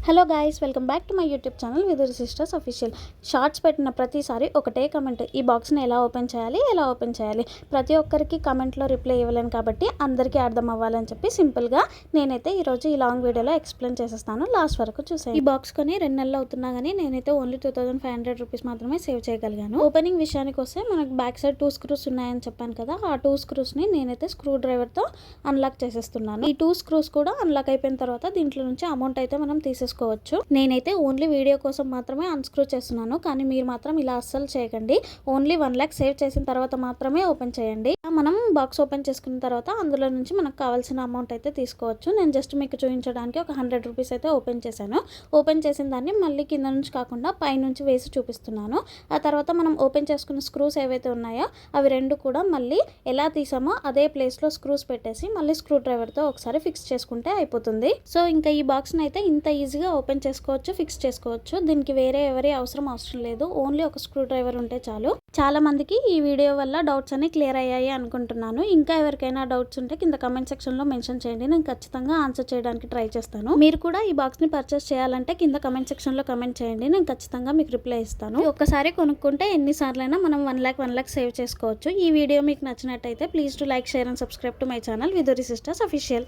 Hello guys, welcome back to my YouTube channel Viduri sisters official. Shorts పెట్టిన ప్రతిసారి ఒకటే comment, ఈ బాక్స్ని ఎలా ఓపెన్ చేయాలి. ప్రతి ఒక్కరికి కమెంట్లో రిప్లై ఇవ్వలేను కాబట్టి అందరికీ అర్థం అవ్వాలని చెప్పి సింపుల్గా నేనైతే ఈరోజు ఈ లాంగ్ వీడియోలో ఎక్స్ప్లెయిన్ చేసేస్తాను. లాస్ట్ వరకు చూసాను. ఈ బాక్స్ కొని 2 నెలలు అవుతున్నా కానీ నేనైతే ఓన్లీ 2500 రూపీస్ మాత్రమే సేవ్ చేయగలిగాను. ఓపెనింగ్ విషయానికి వస్తే మనకు బ్యాక్ సైడ్ 2 స్క్రూస్ ఉన్నాయని చెప్పాను కదా, ఆ 2 స్క్రూస్ని నేనైతే స్క్రూ డ్రైవర్తో అన్లాక్ చేసేస్తున్నాను. ఈ 2 స్క్రూస్ కూడా అన్లాక్ అయిపోయిన తర్వాత దీంట్లో నుంచి అమౌంట్ అయితే మనం తీసేసుకోవచ్చు. నేనైతే ఓన్లీ వీడియో కోసం మాత్రమే అన్స్క్రూ చేస్తున్నాను, కానీ మీరు మాత్రం ఇలా అస్సలు చేయకండి. ఓన్లీ 1 లక్ష సేవ్ చేసిన తర్వాత మాత్రమే ఓపెన్ చేయండి. మనం బాక్స్ ఓపెన్ చేసుకున్న తర్వాత అందులో నుంచి మనకు కావాల్సిన అమౌంట్ అయితే తీసుకోవచ్చు. నేను జస్ట్ మీకు చూపించడానికి ఒక 100 రూపీస్ అయితే ఓపెన్ చేశాను. ఓపెన్ చేసిన దాన్ని మళ్ళీ కింద నుంచి కాకుండా పై నుంచి వేసి చూపిస్తున్నాను. ఆ తర్వాత మనం ఓపెన్ చేసుకున్న స్క్రూస్ ఏవైతే ఉన్నాయో అవి 2 కూడా మళ్ళీ ఎలా తీసామో అదే ప్లేస్లో స్క్రూస్ పెట్టేసి మళ్ళీ స్క్రూ డ్రైవర్తో ఒకసారి ఫిక్స్ చేసుకుంటే అయిపోతుంది. సో ఇంకా ఈ బాక్స్ని అయితే ఇంత ఈజీగా ఓపెన్ చేసుకోవచ్చు, ఫిక్స్ చేసుకోవచ్చు. దీనికి వేరే ఎవరి అవసరం లేదు. ఓన్లీ ఒక స్క్రూ డ్రైవర్ ఉంటే చాలు. చాలా మందికి ఈ వీడియో వల్ల డౌట్స్ అన్ని క్లియర్ అయ్యాయి అనుకుంటున్నాను. ఇంకా ఎవరికైనా డౌట్స్ ఉంటే కింద కమెంట్ సెక్షన్లో మెన్షన్ చేయండి, నేను ఖచ్చితంగా ఆన్సర్ చేయడానికి ట్రై చేస్తాను. మీరు కూడా ఈ బాక్స్ని పర్చేస్ చేయాలంటే కింద కమెంట్ సెక్షన్లో కమెంట్ చేయండి, నేను ఖచ్చితంగా మీకు రిప్లై ఇస్తాను. ఒక్కసారి కొనుక్కుంటే ఎన్నిసార్లైనా మనం 1 లక్ష సేవ్ చేసుకోవచ్చు. ఈ వీడియో మీకు నచ్చినట్టయితే please to like, share and subscribe to my channel Viduri sisters official.